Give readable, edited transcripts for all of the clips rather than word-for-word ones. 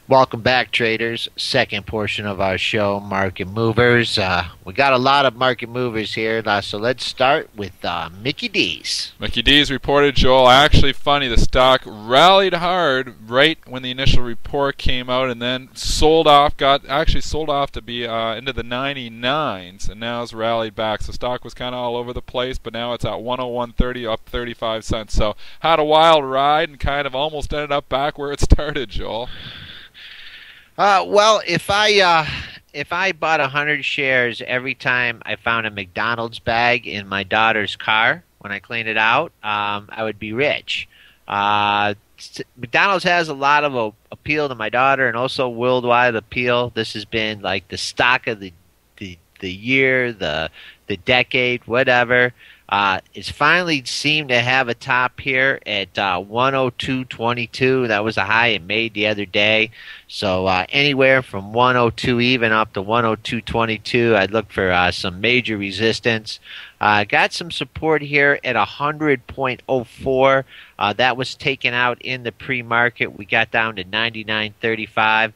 Welcome back, traders. Second portion of our show, Market Movers. We got a lot of market movers here, so let's start with Mickey D's. Mickey D's reported, Joel. Actually, funny, the stock rallied hard right when the initial report came out, and then sold off. Got actually sold off to be into the 99s, and now it's rallied back. So stock was kind of all over the place, but now it's at 101.30, up 35 cents. So had a wild ride and kind of almost ended up back where it started, Joel. Well, if I bought 100 shares every time I found a McDonald's bag in my daughter's car when I cleaned it out, I would be rich. McDonald's has a lot of appeal to my daughter and also worldwide appeal. This has been like the stock of the year, the decade, whatever. It's finally seemed to have a top here at 102.22. That was a high it made the other day. So anywhere from 102 even up to 102.22, I'd look for some major resistance. Got some support here at 100.04. That was taken out in the pre-market. We got down to 99.35.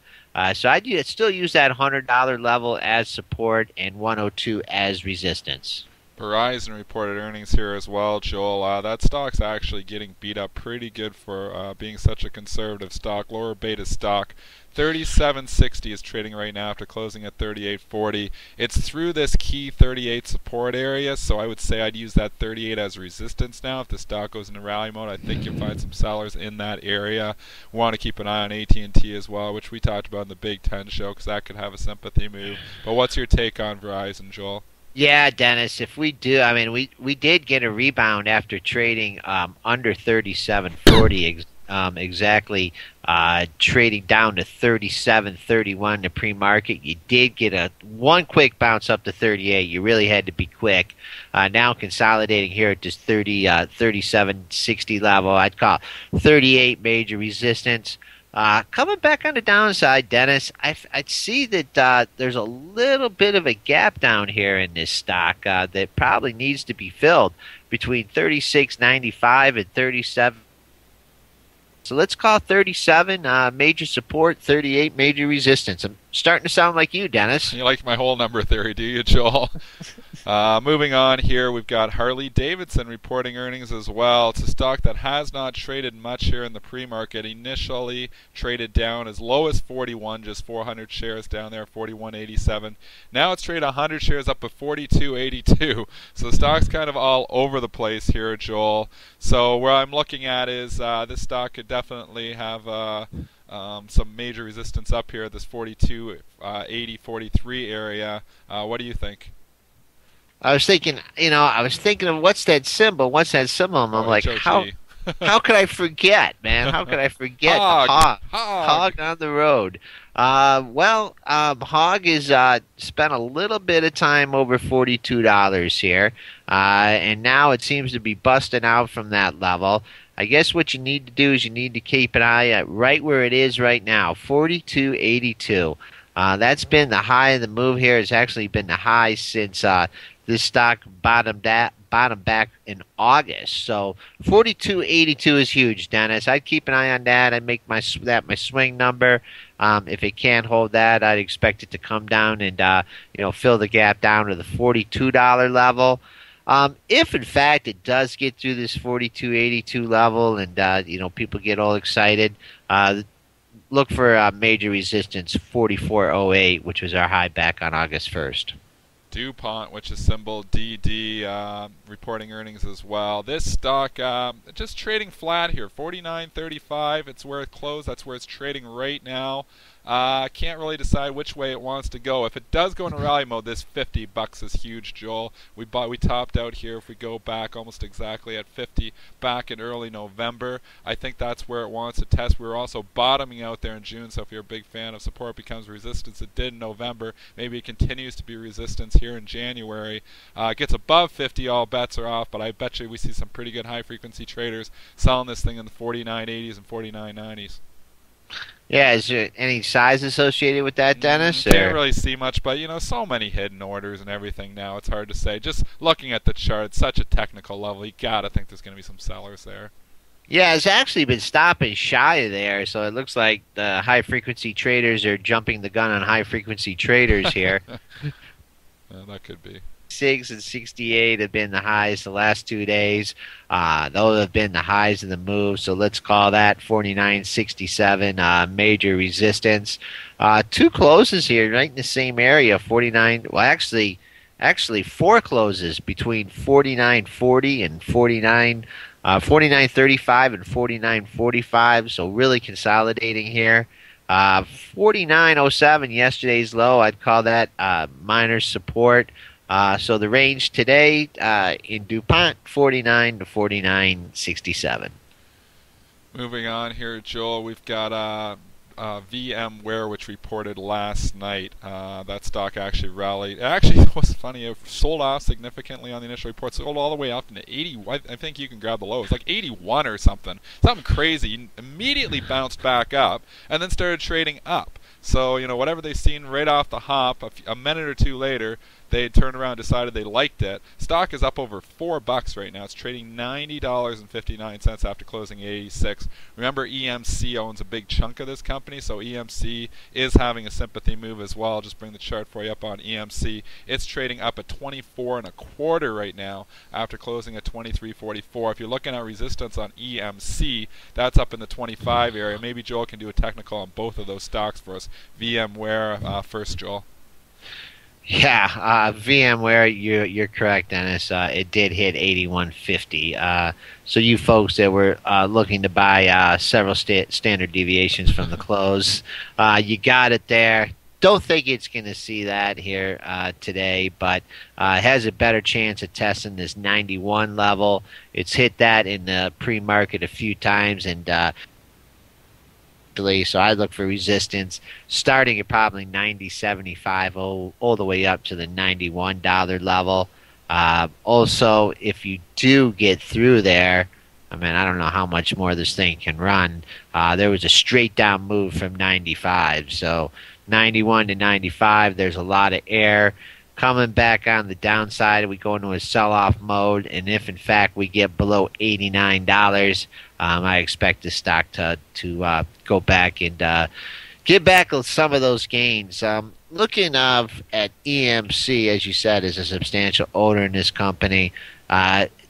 So I'd still use that $100 level as support and 102 as resistance. Verizon reported earnings here as well, Joel. That stock's actually getting beat up pretty good for being such a conservative stock, lower beta stock. 37.60 is trading right now after closing at 38.40. It's through this key 38 support area, so I would say I'd use that 38 as resistance now. If the stock goes into rally mode, I think you'll find some sellers in that area. We want to keep an eye on AT&T as well, which we talked about in the Big Ten show, because that could have a sympathy move. But what's your take on Verizon, Joel? Yeah, Dennis, if we do, I mean, we did get a rebound after trading under 37.40 exactly, trading down to 37.31 the pre-market. You did get one quick bounce up to 38. You really had to be quick. Now consolidating here at this 37.60 level. I'd call 38 major resistance. Coming back on the downside, Dennis, I'd see that there's a little bit of a gap down here in this stock that probably needs to be filled between 36.95 and 37. So let's call 37 major support, 38 major resistance. I'm starting to sound like you, Dennis. You like my whole number theory, do you, Joel? Moving on here, we've got Harley-Davidson reporting earnings as well. It's a stock that has not traded much here in the pre-market. Initially traded down as low as 41, just 400 shares down there, 41.87. Now it's traded 100 shares up to 42.82. So the stock's kind of all over the place here, Joel. So where I'm looking at is this stock could definitely have some major resistance up here, this 42.80, 43 area. What do you think? I was thinking of what's that symbol? What's that symbol? And I'm like, how could I forget, man? How could I forget Hog on the road? Hog is spent a little bit of time over $42 here, and now it seems to be busting out from that level. I guess what you need to do is you need to keep an eye at right where it is right now, 42.82. That's been the high of the move here. It's actually been the high since this stock bottomed back in August. So 42.82 is huge, Dennis. I'd keep an eye on that. I'd make my swing number. If it can't hold that, I'd expect it to come down and fill the gap down to the $42 level. If in fact it does get through this 42.82 level and people get all excited, look for major resistance 44.08, which was our high back on August 1st. DuPont, which is symbol DD, reporting earnings as well. This stock just trading flat here, 49.35. It's where it closed. That's where it's trading right now. Can't really decide which way it wants to go. If it does go into rally mode, this $50 is huge, Joel. We topped out here. If we go back almost exactly at 50 back in early November, I think that's where it wants to test. We were also bottoming out there in June, so if you're a big fan of support becomes resistance, it did in November. Maybe it continues to be resistance here in January. Gets above 50, all bets are off, but I bet you we see some pretty good high-frequency traders selling this thing in the 49.80s and 49.90s. Yeah, is there any size associated with that, Dennis? Can't really see much, but so many hidden orders and everything now. It's hard to say. Just looking at the chart, it's such a technical level. You gotta think there's gonna be some sellers there. Yeah, it's actually been stopping shy of there, so it looks like the high frequency traders are jumping the gun on high frequency traders here. Yeah, that could be. 6 and 68 have been the highs the last 2 days. Those have been the highs of the move. So let's call that 49.67 major resistance. Two closes here, right in the same area. 49. Well, actually, four closes between 49.40 and 49.35 and 49.45. So really consolidating here. 49.07 yesterday's low. I'd call that minor support. So the range today in DuPont, 49 to 49.67. Moving on here, Joel, we've got VMware, which reported last night. That stock actually rallied. It actually was funny. It sold off significantly on the initial report. Sold all the way up into 80. I think you can grab the low. It's like 81 or something. Something crazy. Immediately bounced back up and then started trading up. So, whatever they've seen right off the hop, a minute or two later, they turned around and decided they liked it. Stock is up over $4 right now. It's trading $90.59 after closing at 86. Remember, EMC owns a big chunk of this company, so EMC is having a sympathy move as well. I'll just bring the chart for you up on EMC. It's trading up at 24 and a quarter right now after closing at 23.44. If you're looking at resistance on EMC, that's up in the 25 area. Maybe Joel can do a technical on both of those stocks for us. VMware first, Joel. Yeah, VMware, you're correct, Dennis. It did hit 81.50. So you folks that were looking to buy several standard deviations from the close, you got it there. Don't think it's going to see that here today, but it has a better chance of testing this 91 level. It's hit that in the pre-market a few times, and so I look for resistance starting at probably 90.75 all the way up to the $91 level. Also, if you do get through there, I mean, I don't know how much more this thing can run. There was a straight down move from 95, so 91 to 95, there's a lot of air. Coming back on the downside, we go into a sell-off mode, and if in fact we get below $89, I expect the stock to go back and get back some of those gains. Looking at EMC, as you said, is a substantial owner in this company.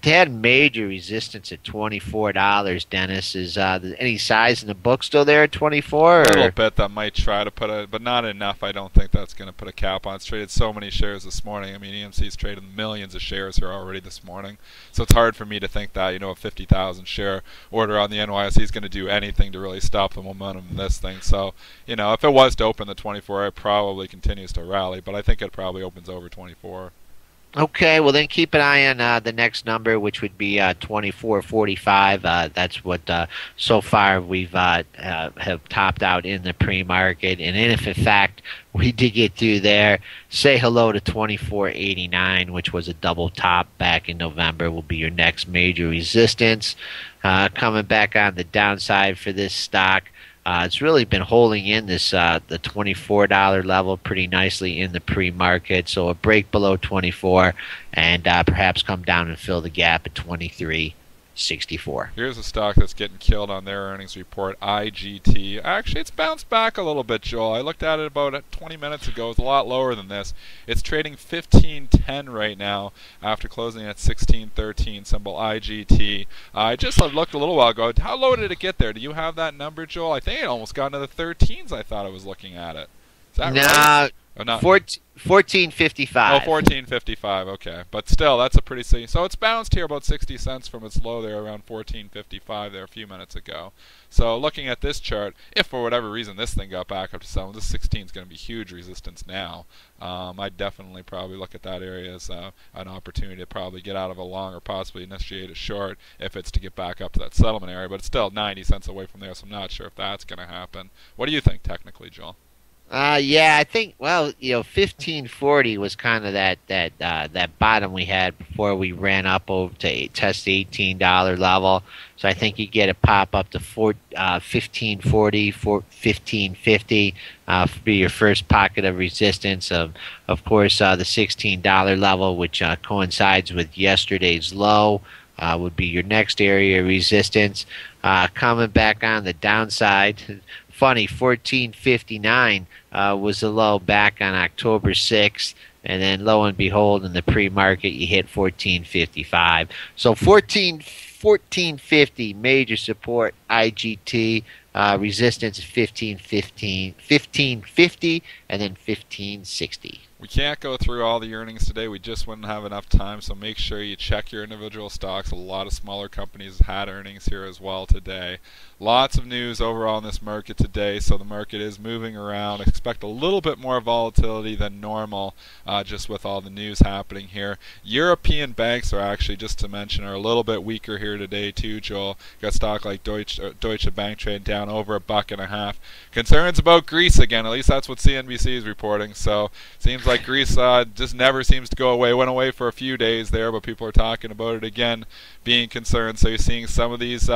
They had major resistance at $24. Dennis, is any size in the book still there at 24? A little bit that might try to put but not enough. I don't think that's going to put a cap on. It's traded so many shares this morning. I mean, EMC's traded millions of shares here already this morning. So it's hard for me to think that, a 50,000 share order on the NYSE is going to do anything to really stop the momentum in this thing. So, if it was to open the 24, it probably continues to rally, but I think it probably opens over 24. Okay, well then keep an eye on the next number, which would be 24.45. That's what so far we've have topped out in the pre-market, and if in fact we did get through there, say hello to 24.89, which was a double top back in November. Will be your next major resistance. Coming back on the downside for this stock. It's really been holding in this the $24 level pretty nicely in the pre-market. So a break below 24 and perhaps come down and fill the gap at 23.64. Here's a stock that's getting killed on their earnings report, IGT. Actually, it's bounced back a little bit, Joel. I looked at it about 20 minutes ago. It's a lot lower than this. It's trading 15.10 right now after closing at 16.13, symbol IGT. I just looked a little while ago. How low did it get there? Do you have that number, Joel? I think it almost got into the 13s. I thought I was looking at it. Is that right? Oh, no. 14.55. Oh, 14.55. Okay, but still, that's a pretty so it's bounced here about 60 cents from its low there around 14.55 there a few minutes ago. So looking at this chart, if for whatever reason this thing got back up to 7, this 16 is going to be huge resistance now. I'd definitely probably look at that area as an opportunity to probably get out of a long or possibly initiate a short if it's to get back up to that settlement area. But it's still 90 cents away from there, so I'm not sure if that's going to happen. What do you think technically, Joel? Yeah, I think 1540 was kind of that bottom we had before we ran up over to test the $18 level. So I think you get a pop up to 1540, 1550 be your first pocket of resistance. Of course, the $16 level, which coincides with yesterday's low. would be your next area of resistance. Coming back on the downside, funny, 1459 was the low back on October 6th. And then lo and behold, in the pre-market, you hit 1455. So 1450 major support IGT. Resistance is 1550, and then 1560. We can't go through all the earnings today. We just wouldn't have enough time, so make sure you check your individual stocks. A lot of smaller companies had earnings here as well today. Lots of news overall in this market today, so the market is moving around. Expect a little bit more volatility than normal, just with all the news happening here. European banks are actually, just to mention, are a little bit weaker here today too, Joel. Got stock like Deutsche Bank trading down over $1.50. Concerns about Greece again, at least that's what CNBC is reporting, so seems like Greece just never seems to go away. Went away for a few days there, but people are talking about it again, being concerned. So you're seeing some of these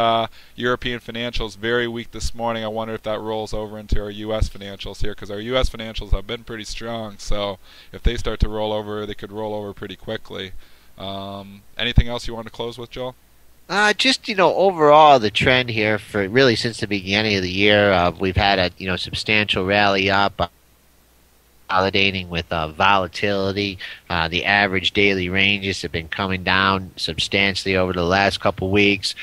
European financials very weak this morning. I wonder if that rolls over into our U.S. financials here, because our U.S. financials have been pretty strong. So if they start to roll over, they could roll over pretty quickly. Anything else you want to close with, Joel? Just overall the trend here for really since the beginning of the year, we've had a substantial rally up. Consolidating with volatility. The average daily ranges have been coming down substantially over the last couple weeks.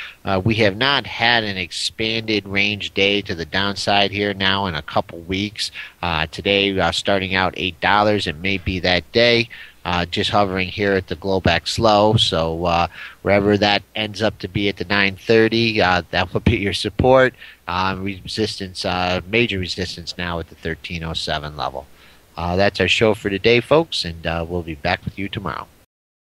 We have not had an expanded range day to the downside here now in a couple weeks. Today, starting out $8, it may be that day. Just hovering here at the Globex low, so wherever that ends up to be at the 930, that will be your support. Resistance, major resistance now at the 1307 level. That's our show for today, folks, and we'll be back with you tomorrow.